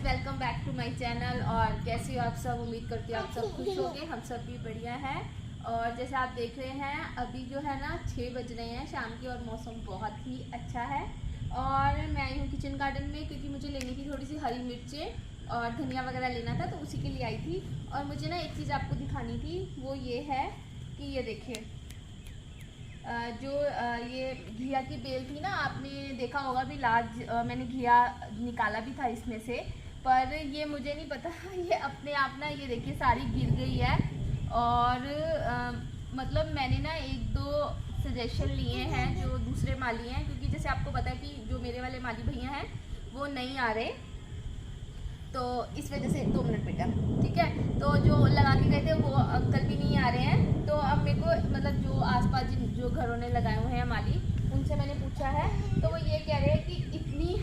Welcome back to my channel. और कैसे हो आप सब? उम्मीद करती हूँ आप सब खुश होंगे। हम सब भी बढ़िया है। और जैसे आप देख रहे हैं अभी जो है ना 6 बज रहे हैं शाम के और मौसम बहुत ही अच्छा है। और मैं आई हूँ किचन गार्डन में क्योंकि मुझे लेनी थी थोड़ी सी हरी मिर्चें और धनिया वगैरह लेना था, तो उसी के लिए आई थी। और मुझे ना एक चीज़ आपको दिखानी थी, वो ये है कि ये देखिए ये घिया की बेल थी ना, आपने देखा होगा भी मैंने घिया निकाला भी था इसमें से, पर ये मुझे नहीं पता ये अपने आप ना ये देखिए सारी गिर गई है। और मतलब मैंने ना एक दो सजेशन लिए हैं जो दूसरे माली हैं, क्योंकि जैसे आपको पता है कि जो मेरे वाले माली भैया हैं वो नहीं आ रहे, तो इस वजह से 2 मिनट बेटा, ठीक है। तो जो लगा के गए थे वो अंकल भी नहीं आ रहे हैं, तो अब मेरे को मतलब जो आसपास जो घरों ने लगाए हुए हैं माली, उनसे मैंने पूछा है तो वो ये कह रहे हैं कि इतनी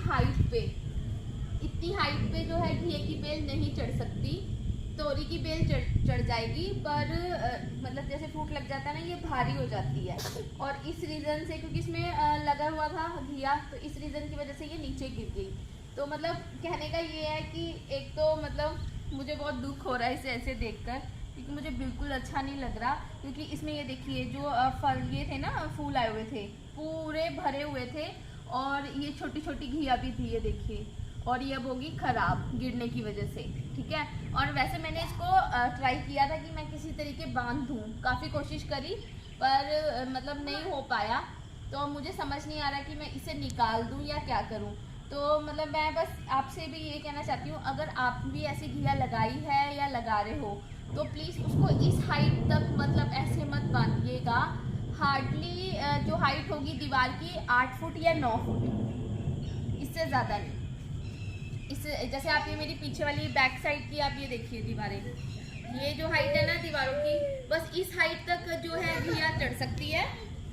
हाइट पे जो है घिए की बेल नहीं चढ़ सकती, तोरी की बेल चढ़ जाएगी, पर मतलब जैसे फ्रूट लग जाता है ना ये भारी हो जाती है। और इस रीज़न से, क्योंकि इसमें लगा हुआ था घिया, तो इस रीज़न की वजह से ये नीचे गिर गई। तो मतलब कहने का ये है कि एक तो मतलब मुझे बहुत दुख हो रहा है इसे ऐसे देखकर, क्योंकि मुझे बिल्कुल अच्छा नहीं लग रहा। क्योंकि इसमें ये देखिए जो फल ये थे ना, फूल आए हुए थे, पूरे भरे हुए थे, और ये छोटी छोटी घिया भी थी, ये देखिए। और ये अब होगी ख़राब गिरने की वजह से, ठीक है। और वैसे मैंने इसको ट्राई किया था कि मैं किसी तरीके बांध दूँ, काफ़ी कोशिश करी, पर मतलब नहीं हो पाया। तो मुझे समझ नहीं आ रहा कि मैं इसे निकाल दूँ या क्या करूँ। तो मतलब मैं बस आपसे भी ये कहना चाहती हूँ, अगर आप भी ऐसी घिया लगाई है या लगा रहे हो तो प्लीज़ उसको इस हाइट तक मतलब ऐसे मत बांधिएगा। हार्डली जो हाइट होगी दीवार की 8 फुट या 9 फुट, इससे ज़्यादा नहीं। इससे जैसे आप ये मेरी पीछे वाली बैक साइड की आप ये देखिए दीवारें, ये जो हाइट है ना दीवारों की, बस इस हाइट तक जो है घिया चढ़ सकती है।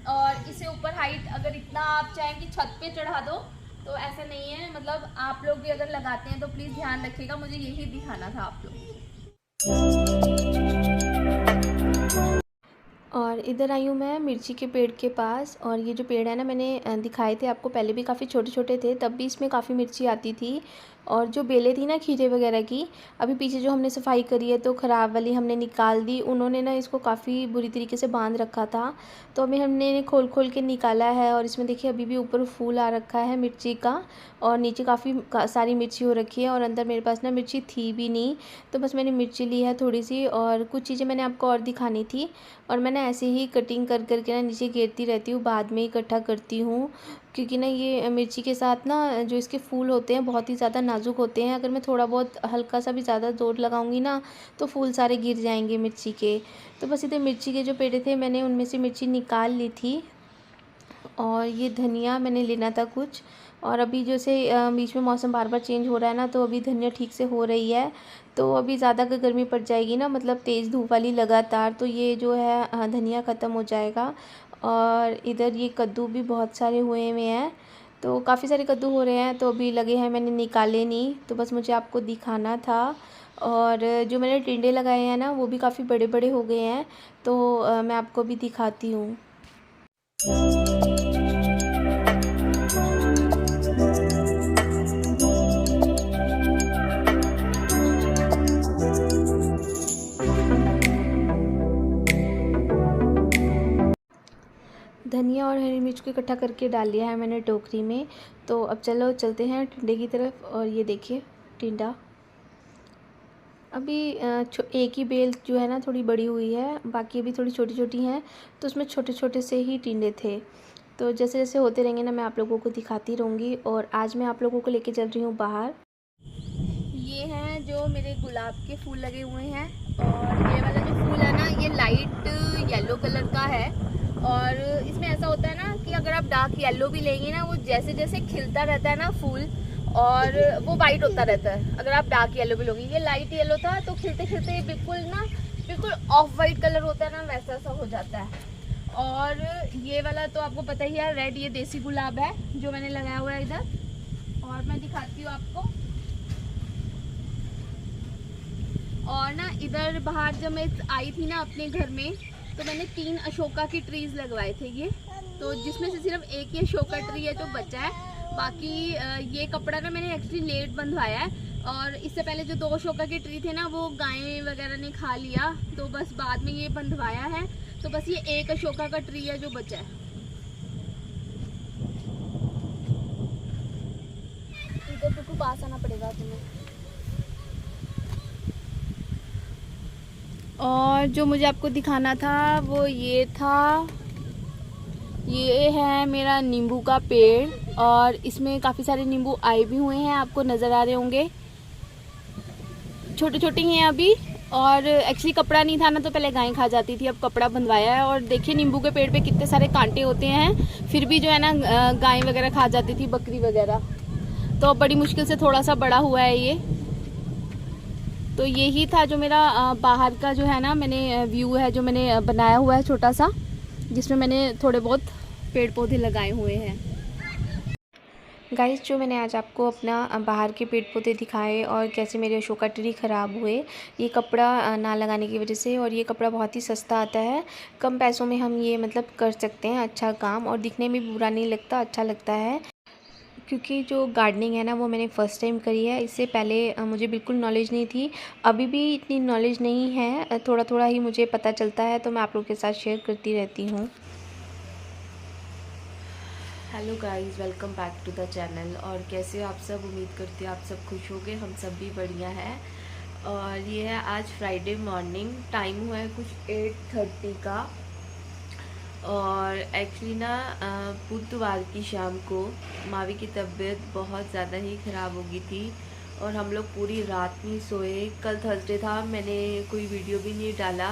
और इससे ऊपर हाइट अगर इतना आप चाहें कि छत पे चढ़ा दो तो ऐसा नहीं है। मतलब आप लोग भी अगर लगाते हैं तो प्लीज़ ध्यान रखिएगा, मुझे यही दिखाना था आप लोग। और इधर आई हूँ मैं मिर्ची के पेड़ के पास। और ये जो पेड़ है ना, मैंने दिखाए थे आपको पहले भी, काफ़ी छोटे छोटे थे, तब भी इसमें काफ़ी मिर्ची आती थी। और जो बेलें थी ना खीरे वगैरह की, अभी पीछे जो हमने सफाई करी है तो ख़राब वाली हमने निकाल दी। उन्होंने ना इसको काफ़ी बुरी तरीके से बांध रखा था, तो अभी हमने इन्हें खोल खोल के निकाला है। और इसमें देखिए अभी भी ऊपर फूल आ रखा है मिर्ची का, और नीचे काफ़ी सारी मिर्ची हो रखी है। और अंदर मेरे पास ना मिर्ची थी भी नहीं, तो बस मैंने मिर्ची ली है थोड़ी सी। और कुछ चीज़ें मैंने आपको और दिखानी थी, और मैंने ऐसे ही कटिंग कर करके ना नीचे घेरती रहती हूँ, बाद में इकट्ठा करती हूँ। क्योंकि ना ये मिर्ची के साथ ना जो इसके फूल होते हैं बहुत ही ज़्यादा नाजुक होते हैं, अगर मैं थोड़ा बहुत हल्का सा भी ज़्यादा जोर लगाऊंगी ना तो फूल सारे गिर जाएंगे मिर्ची के। तो बस इधर मिर्ची के जो पेड़े थे मैंने उनमें से मिर्ची निकाल ली थी। और ये धनिया मैंने लेना था कुछ। और अभी जैसे बीच में मौसम बार बार चेंज हो रहा है ना, तो अभी धनिया ठीक से हो रही है। तो अभी ज़्यादा अगर गर्मी पड़ जाएगी ना, मतलब तेज़ धूप वाली लगातार, तो ये जो है धनिया ख़त्म हो जाएगा। और इधर ये कद्दू भी बहुत सारे हुए हुए हैं, तो काफ़ी सारे कद्दू हो रहे हैं, तो अभी लगे हैं, मैंने निकाले नहीं, तो बस मुझे आपको दिखाना था। और जो मैंने टिंडे लगाए हैं ना वो भी काफ़ी बड़े बड़े हो गए हैं, तो मैं आपको भी दिखाती हूँ। धनिया और हरी मिर्च को इकट्ठा करके डाल लिया है मैंने टोकरी में। तो अब चलो चलते हैं टिंडे की तरफ। और ये देखिए टिंडा, अभी एक ही बेल जो है ना थोड़ी बड़ी हुई है, बाकी अभी थोड़ी छोटी छोटी हैं, तो उसमें छोटे छोटे से ही टिंडे थे। तो जैसे जैसे होते रहेंगे ना मैं आप लोगों को दिखाती रहूँगी। और आज मैं आप लोगों को लेके चल रही हूँ बाहर। ये हैं जो मेरे गुलाब के फूल लगे हुए हैं, और ये वाला जो फूल है ना ये लाइट येलो कलर का है। और इसमें ऐसा होता है ना कि अगर आप डार्क येलो भी लेंगे ना, वो जैसे जैसे खिलता रहता है ना फूल, और वो वाइट होता रहता है। अगर आप डार्क येलो भी लोगे, ये लाइट येलो था, तो खिलते खिलते बिल्कुल ऑफ वाइट कलर होता है ना, वैसा सा हो जाता है। और ये वाला तो आपको पता ही है, रेड, ये देसी गुलाब है जो मैंने लगाया हुआ है इधर। और मैं दिखाती हूँ आपको। और ना इधर बाहर जब मैं आई थी ना अपने घर में, तो मैंने 3 अशोका की ट्रीज लगवाए थे ये, तो जिसमें से सिर्फ एक ही अशोका ट्री है जो बचा है। बाकी ये कपड़ा ना मैंने एक्चुअली लेट बंधवाया है, और इससे पहले जो 2 शोका के ट्री थे ना वो गायें वगैरह ने खा लिया, तो बस बाद में ये बंधवाया है। तो बस ये एक अशोका का ट्री है जो बचा है। इधर बिल्कुल पास आना पड़ेगा तुम्हें। और जो मुझे आपको दिखाना था वो ये था, ये है मेरा नींबू का पेड़, और इसमें काफ़ी सारे नींबू आए भी हुए हैं, आपको नज़र आ रहे होंगे। छोटे छोटे ही हैं अभी, और एक्चुअली कपड़ा नहीं था ना, तो पहले गाय खा जाती थी, अब कपड़ा बंधवाया है। और देखिए नींबू के पेड़ पे कितने सारे कांटे होते हैं, फिर भी जो है ना गाय वगैरह खा जाती थी, बकरी वगैरह। तो अब बड़ी मुश्किल से थोड़ा सा बड़ा हुआ है ये। तो यही था जो मेरा बाहर का जो है ना मैंने व्यू है जो मैंने बनाया हुआ है छोटा सा, जिसमें मैंने थोड़े बहुत पेड़ पौधे लगाए हुए हैं। गाइस, जो मैंने आज आपको अपना बाहर के पेड़ पौधे दिखाए और कैसे मेरे अशोका ट्री ख़राब हुए ये कपड़ा ना लगाने की वजह से। और ये कपड़ा बहुत ही सस्ता आता है, कम पैसों में हम ये मतलब कर सकते हैं अच्छा काम, और दिखने में भी बुरा नहीं लगता, अच्छा लगता है। क्योंकि जो गार्डनिंग है ना वो मैंने फ़र्स्ट टाइम करी है, इससे पहले मुझे बिल्कुल नॉलेज नहीं थी, अभी भी इतनी नॉलेज नहीं है, थोड़ा थोड़ा ही मुझे पता चलता है, तो मैं आप लोगों के साथ शेयर करती रहती हूँ। Hello guys, welcome back to the channel. और कैसे हो आप सब? उम्मीद करती हूँ आप सब खुश होगे, हम सब भी बढ़िया है। और ये है आज फ्राइडे मॉर्निंग, टाइम हुआ है कुछ 8:30 का। और एक्चुअली ना बुधवार की शाम को मावी की तबीयत बहुत ज़्यादा ही ख़राब हो गई थी, और हम लोग पूरी रात नहीं सोए। कल थर्सडे था, मैंने कोई वीडियो भी नहीं डाला,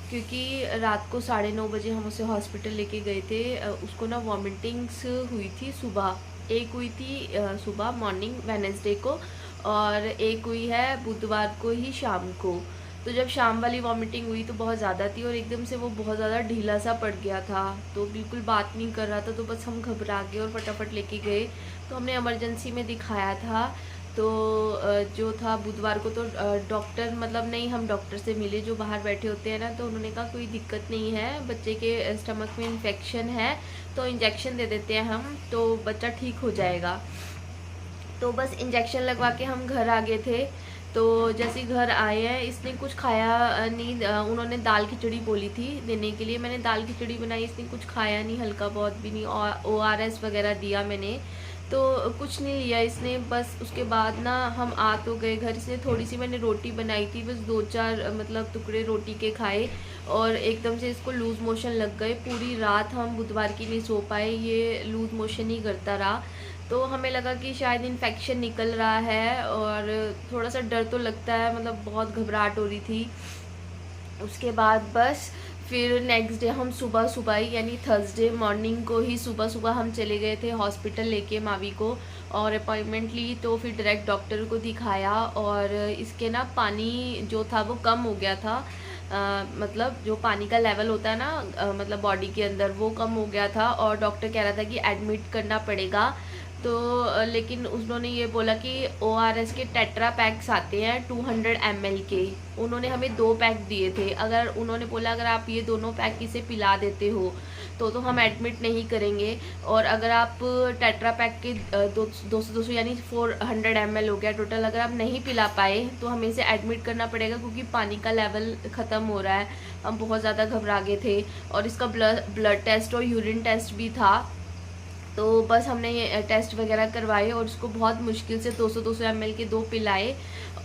क्योंकि रात को 9:30 बजे हम उसे हॉस्पिटल लेके गए थे। उसको ना वॉमिटिंग्स हुई थी सुबह, एक हुई थी सुबह मॉर्निंग वेडनेसडे को, और एक हुई है बुधवार को ही शाम को। तो जब शाम वाली वॉमिटिंग हुई तो बहुत ज़्यादा थी, और एकदम से वो बहुत ज़्यादा ढीला सा पड़ गया था, तो बिल्कुल बात नहीं कर रहा था। तो बस हम घबरा गए और फटाफट लेके गए, तो हमने इमरजेंसी में दिखाया था। तो जो था बुधवार को, तो डॉक्टर मतलब नहीं, हम डॉक्टर से मिले जो बाहर बैठे होते हैं ना, तो उन्होंने कहा कोई दिक्कत नहीं है, बच्चे के स्टमक में इन्फेक्शन है, तो इंजेक्शन दे देते हैं हम, तो बच्चा ठीक हो जाएगा। तो बस इंजेक्शन लगवा के हम घर आ गए थे। तो जैसे ही घर आए हैं, इसने कुछ खाया नहीं, उन्होंने दाल खिचड़ी बोली थी देने के लिए, मैंने दाल खिचड़ी बनाई, इसने कुछ खाया नहीं, हल्का बहुत भी नहीं, और ORS वगैरह दिया मैंने, तो कुछ नहीं लिया इसने। बस उसके बाद ना हम आ तो गए घर से, थोड़ी सी मैंने रोटी बनाई थी, बस 2-4 मतलब टुकड़े रोटी के खाए, और एकदम से इसको लूज़ मोशन लग गए। पूरी रात हम बुधवार की नहीं सो पाए, ये लूज़ मोशन ही करता रहा। तो हमें लगा कि शायद इन्फेक्शन निकल रहा है, और थोड़ा सा डर तो लगता है, मतलब बहुत घबराहट हो रही थी। उसके बाद बस फिर नेक्स्ट डे हम सुबह सुबह ही, यानी थर्सडे मॉर्निंग को ही सुबह सुबह हम चले गए थे हॉस्पिटल लेके मावी को, और अपॉइंटमेंट ली। तो फिर डायरेक्ट डॉक्टर को दिखाया, और इसके ना पानी जो था वो कम हो गया था, मतलब जो पानी का लेवल होता है ना मतलब बॉडी के अंदर, वो कम हो गया था, और डॉक्टर कह रहा था कि एडमिट करना पड़ेगा। तो लेकिन उन्होंने ये बोला कि ORS के टेट्रा पैक्स आते हैं 200 ml के, उन्होंने हमें 2 पैक दिए थे। अगर उन्होंने बोला अगर आप ये दोनों पैक इसे पिला देते हो तो हम एडमिट नहीं करेंगे, और अगर आप टेट्रा पैक के 200 यानी 400 ml हो गया टोटल, अगर आप नहीं पिला पाए तो हमें इसे एडमिट करना पड़ेगा, क्योंकि पानी का लेवल ख़त्म हो रहा है। हम बहुत ज़्यादा घबरा गए थे, और इसका ब्लड टेस्ट और यूरिन टेस्ट भी था। तो बस हमने ये टेस्ट वगैरह करवाए, और उसको बहुत मुश्किल से 200 ml के 2 पिलाए,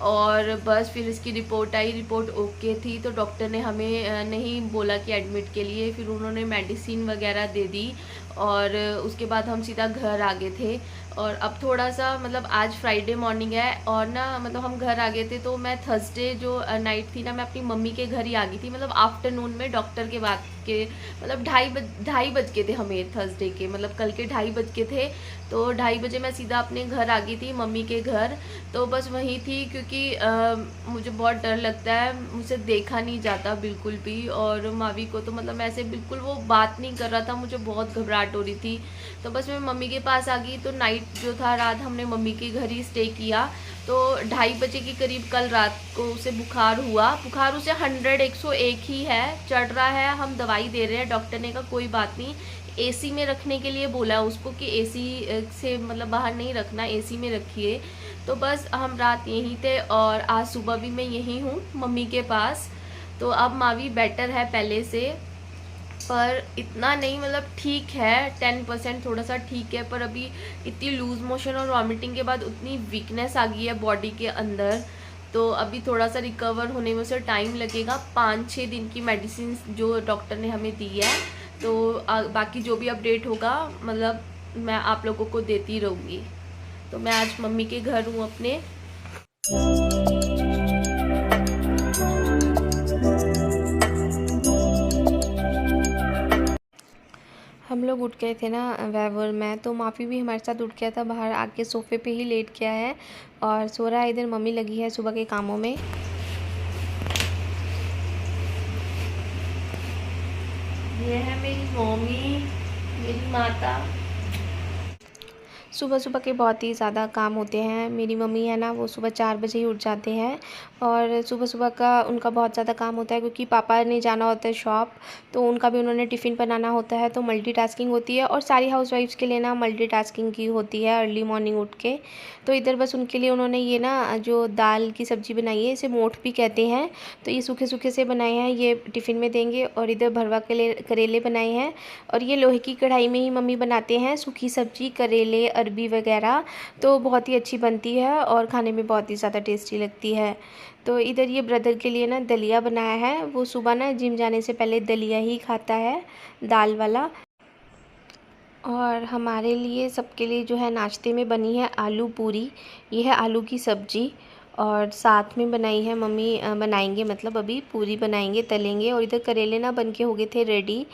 और बस फिर इसकी रिपोर्ट आई, रिपोर्ट ओके थी। तो डॉक्टर ने हमें नहीं बोला कि एडमिट के लिए, फिर उन्होंने मेडिसिन वगैरह दे दी, और उसके बाद हम सीधा घर आ गए थे। और अब थोड़ा सा मतलब आज फ्राइडे मॉर्निंग है, और ना मतलब हम घर आ गए थे, तो मैं थर्सडे जो नाइट थी ना, मैं अपनी मम्मी के घर ही आ गई थी, मतलब आफ्टरनून में डॉक्टर के बाद के, मतलब 2:30 बज के थे हमें थर्सडे के, मतलब कल के 2:30 बज के थे। तो 2:30 बजे मैं सीधा अपने घर आ गई थी, मम्मी के घर। तो बस वहीं थी, क्योंकि मुझे बहुत डर लगता है, मुझसे देखा नहीं जाता बिल्कुल भी, और मावी को तो मतलब ऐसे बिल्कुल वो बात नहीं कर रहा था, मुझे बहुत घबराहट हो रही थी। तो बस मैं मम्मी के पास आ गई। तो नाइट जो था, रात हमने मम्मी के घर ही स्टे किया। तो 2:30 बजे के करीब कल रात को उसे बुखार हुआ, बुखार उसे 101 ही है, चढ़ रहा है, हम दवाई दे रहे हैं, डॉक्टर ने कहा कोई बात नहीं, एसी में रखने के लिए बोला उसको कि एसी से मतलब बाहर नहीं रखना, एसी में रखिए। तो बस हम रात यहीं थे और आज सुबह भी मैं यहीं हूँ मम्मी के पास। तो अब मावी बेटर है पहले से, पर इतना नहीं, मतलब ठीक है, 10% थोड़ा सा ठीक है। पर अभी इतनी लूज़ मोशन और वॉमिटिंग के बाद उतनी वीकनेस आ गई है बॉडी के अंदर, तो अभी थोड़ा सा रिकवर होने में उसे टाइम लगेगा। 5-6 दिन की मेडिसिन जो डॉक्टर ने हमें दी है। तो बाकी जो भी अपडेट होगा मतलब मैं आप लोगों को देती रहूँगी। तो मैं आज मम्मी के घर हूँ अपने। हम लोग उठ गए थे ना वैभव में, तो माफ़ी भी हमारे साथ उठ गया था, बाहर आके सोफ़े पे ही लेट गया है और सो रहा है। इधर मम्मी लगी है सुबह के कामों में। ये है मेरी मम्मी, मेरी माता। सुबह सुबह के बहुत ही ज़्यादा काम होते हैं। मेरी मम्मी है ना, वो सुबह 4 बजे ही उठ जाते हैं और सुबह सुबह का उनका बहुत ज़्यादा काम होता है, क्योंकि पापा ने जाना होता है शॉप, तो उनका भी उन्होंने टिफ़िन बनाना होता है। तो मल्टीटास्किंग होती है और सारी हाउसवाइफ्स के लिए ना मल्टीटास्किंग की होती है अर्ली मॉर्निंग उठ के। तो इधर बस उनके लिए उन्होंने ये ना जो दाल की सब्ज़ी बनाई है, इसे मोठ भी कहते हैं, तो ये सूखे सूखे से बनाए हैं, ये टिफ़िन में देंगे। और इधर भरवा के लिए करेले बनाए हैं और ये लोहे की कढ़ाई में ही मम्मी बनाते हैं सूखी सब्ज़ी, करेले, अरबी वगैरह, तो बहुत ही अच्छी बनती है और खाने में बहुत ही ज़्यादा टेस्टी लगती है। तो इधर ये ब्रदर के लिए ना दलिया बनाया है, वो सुबह ना जिम जाने से पहले दलिया ही खाता है, दाल वाला। और हमारे लिए सबके लिए जो है नाश्ते में बनी है आलू पूरी, ये है आलू की सब्ज़ी और साथ में बनाई है मम्मी, बनाएंगे मतलब अभी पूरी बनाएंगे, तलेंगे। और इधर करेले ना बन के हो गए थे रेडी,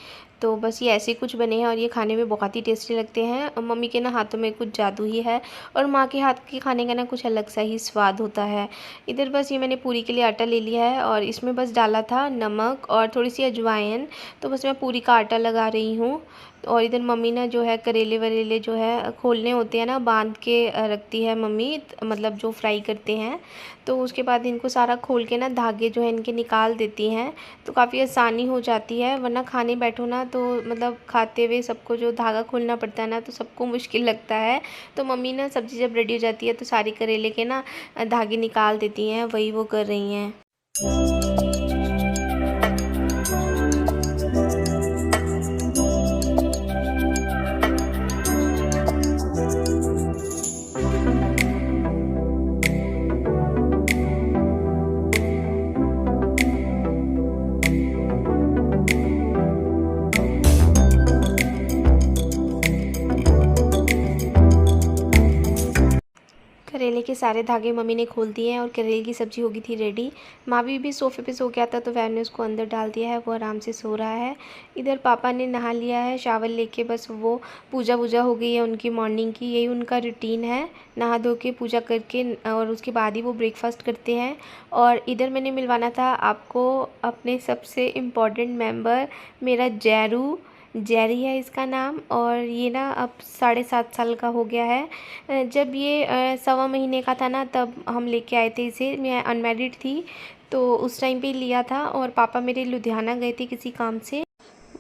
तो बस ये ऐसे कुछ बने हैं और ये खाने में बहुत ही टेस्टी लगते हैं। और मम्मी के ना हाथों में कुछ जादू ही है और माँ के हाथ के खाने का ना कुछ अलग सा ही स्वाद होता है। इधर बस ये मैंने पूरी के लिए आटा ले लिया है और इसमें बस डाला था नमक और थोड़ी सी अजवाइन, तो बस मैं पूरी का आटा लगा रही हूँ। और इधर मम्मी ना जो है करेले वरेले जो है खोलने होते हैं ना, बांध के रखती है मम्मी, मतलब जो फ्राई करते हैं, तो उसके बाद इनको सारा खोल के ना धागे जो है इनके निकाल देती हैं, तो काफ़ी आसानी हो जाती है। वरना खाने बैठो ना तो मतलब खाते हुए सबको जो धागा खोलना पड़ता है ना, तो सबको मुश्किल लगता है। तो मम्मी ना सब्ज़ी जब रेडी हो जाती है तो सारी करेले के ना धागे निकाल देती हैं, वही वो कर रही हैं। करेले के सारे धागे मम्मी ने खोल दिए हैं और करेले की सब्ज़ी हो गई थी रेडी। मावी भी सोफ़े पे सो गया था, तो वैन ने उसको अंदर डाल दिया है, वो आराम से सो रहा है। इधर पापा ने नहा लिया है शावर लेके, बस वो पूजा वूजा हो गई है उनकी मॉर्निंग की, यही उनका रूटीन है, नहा धो के पूजा करके और उसके बाद ही वो ब्रेकफास्ट करते हैं। और इधर मैंने मिलवाना था आपको अपने सबसे इम्पॉर्टेंट मेम्बर, मेरा जैरू, जेरी है इसका नाम, और ये ना अब 7.5 साल का हो गया है। जब ये 1.25 महीने का था ना, तब हम लेके आए थे इसे, मैं अनमैरिड थी तो उस टाइम पे लिया था। और पापा मेरे लुधियाना गए थे किसी काम से,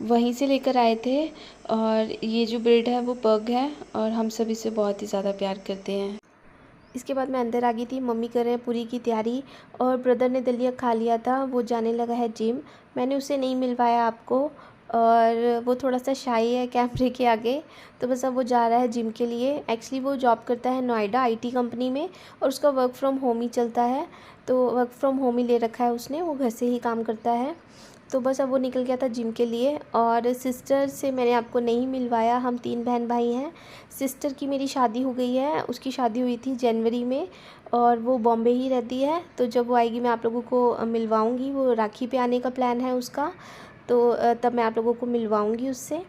वहीं से लेकर आए थे। और ये जो ब्रीड है वो पग है और हम सब इसे बहुत ही ज़्यादा प्यार करते हैं। इसके बाद मैं अंदर आ गई थी, मम्मी कर रहे हैं पूरी की तैयारी और ब्रदर ने दलिया खा लिया था, वो जाने लगा है जिम। मैंने उसे नहीं मिलवाया आपको, और वो थोड़ा सा शाई है कैमरे के आगे, तो बस अब वो जा रहा है जिम के लिए। एक्चुअली वो जॉब करता है नोएडा आईटी कंपनी में और उसका वर्क फ्रॉम होम ही चलता है, तो वर्क फ्रॉम होम ही ले रखा है उसने, वो घर से ही काम करता है। तो बस अब वो निकल गया था जिम के लिए। और सिस्टर से मैंने आपको नहीं मिलवाया, हम 3 बहन भाई हैं। सिस्टर की मेरी शादी हो गई है, उसकी शादी हुई थी जनवरी में और वो बॉम्बे ही रहती है, तो जब वो आएगी मैं आप लोगों को मिलवाऊंगी। वो राखी पे आने का प्लान है उसका, तो तब मैं आप लोगों को मिलवाऊंगी उससे।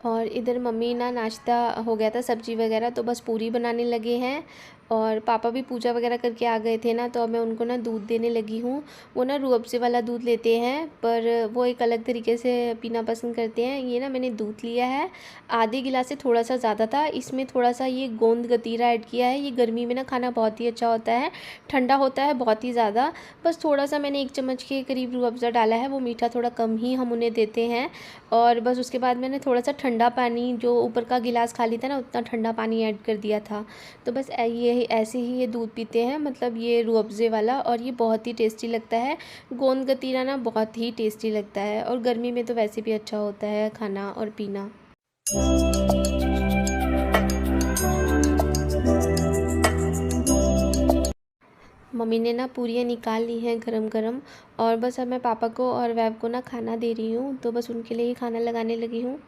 और इधर मम्मी ना नाश्ता हो गया था सब्ज़ी वगैरह, तो बस पूरी बनाने लगे हैं। और पापा भी पूजा वगैरह करके आ गए थे ना, तो अब मैं उनको ना दूध देने लगी हूँ। वो ना रूह अफ़ज़े वाला दूध लेते हैं, पर वो एक अलग तरीके से पीना पसंद करते हैं। ये ना मैंने दूध लिया है, आधे गिलास से थोड़ा सा ज़्यादा था। इसमें थोड़ा सा ये गोंद गतीरा ऐड किया है। ये गर्मी में ना खाना बहुत ही अच्छा होता है, ठंडा होता है बहुत ही ज़्यादा। बस थोड़ा सा मैंने 1 चम्मच के करीब रूह अफ़ज़ा डाला है, वो मीठा थोड़ा कम ही हम उन्हें देते हैं। और बस उसके बाद मैंने थोड़ा सा ठंडा पानी, जो ऊपर का गिलास खाली था ना, उतना ठंडा पानी ऐड कर दिया था। तो बस ये ऐसे ही ये दूध पीते हैं, मतलब ये रूह अफ़ज़े वाला, और ये बहुत ही टेस्टी लगता है। गोंद गतीरा ना बहुत ही टेस्टी लगता है, और गर्मी में तो वैसे भी अच्छा होता है खाना और पीना। मम्मी ने ना पूरियाँ निकाल ली हैं गरम गरम, और बस अब मैं पापा को और वैव को ना खाना दे रही हूँ। तो बस उनके लिए ही खाना लगाने लगी हूँ।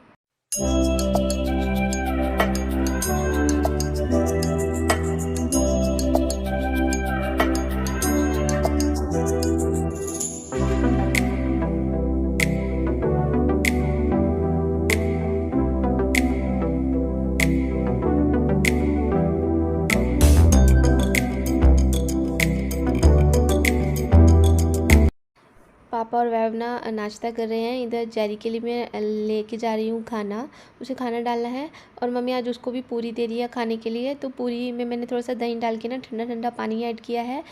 पापा और वैव ना नाश्ता कर रहे हैं। इधर जेरी के लिए मैं लेके जा रही हूँ खाना, उसे खाना डालना है। और मम्मी आज उसको भी पूरी दे रही है खाने के लिए। तो पूरी में मैंने थोड़ा सा दही डाल के ना ठंडा ठंडा पानी ऐड किया है।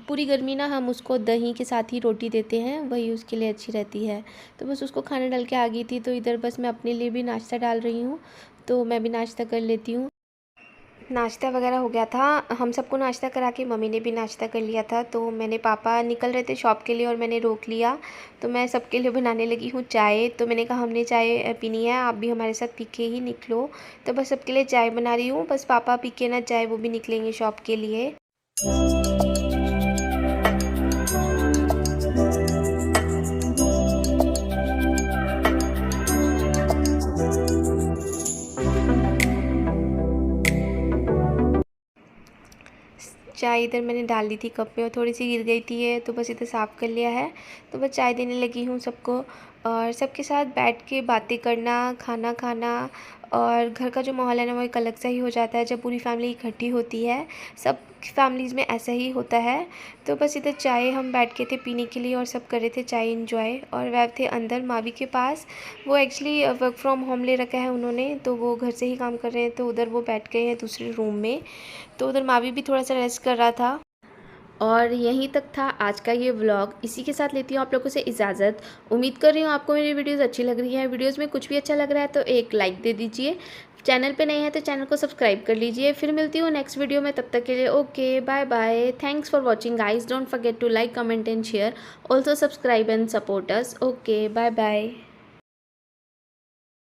पूरी गर्मी ना हम उसको दही के साथ ही रोटी देते हैं, वही उसके लिए अच्छी रहती है। तो बस उसको खाना डाल के आ गई थी, तो इधर बस मैं अपने लिए भी नाश्ता डाल रही हूँ। तो मैं भी नाश्ता कर लेती हूँ। नाश्ता वगैरह हो गया था, हम सबको नाश्ता करा के मम्मी ने भी नाश्ता कर लिया था। तो मैंने, पापा निकल रहे थे शॉप के लिए और मैंने रोक लिया। तो मैं सबके लिए बनाने लगी हूँ चाय। तो मैंने कहा हमने चाय पीनी है, आप भी हमारे साथ पी के ही निकलो। तो बस सबके लिए चाय बना रही हूँ। बस पापा पी के ना चाय वो भी निकलेंगे शॉप के लिए। चाय इधर मैंने डाल दी थी कप में और थोड़ी सी गिर गई थी, तो बस इधर साफ़ कर लिया है। तो बस चाय देने लगी हूँ सबको, और सबके साथ बैठ के बातें करना, खाना खाना, और घर का जो माहौल है ना वो एक अलग सा ही हो जाता है जब पूरी फैमिली इकट्ठी होती है। सब फैमिलीज़ में ऐसा ही होता है। तो बस इधर चाय हम बैठ के थे पीने के लिए, और सब कर रहे थे चाय इंजॉय। और वैव थे अंदर मावी के पास। वो एक्चुअली वर्क फ्रॉम होम ले रखा है उन्होंने, तो वो घर से ही काम कर रहे हैं। तो उधर वो बैठ गए हैं दूसरे रूम में। तो उधर मावी भी थोड़ा सा रेस्ट कर रहा था। और यहीं तक था आज का ये व्लॉग। इसी के साथ लेती हूँ आप लोगों से इजाज़त। उम्मीद कर रही हूँ आपको मेरी वीडियोज़ अच्छी लग रही हैं। वीडियोज़ में कुछ भी अच्छा लग रहा है तो एक लाइक दे दीजिए। चैनल पे नए हैं तो चैनल को सब्सक्राइब कर लीजिए। फिर मिलती हूँ नेक्स्ट वीडियो में, तब तक के लिए okay bye bye. Thanks for watching guys. Don't forget to like, comment and share. Also subscribe and support us. Okay bye bye.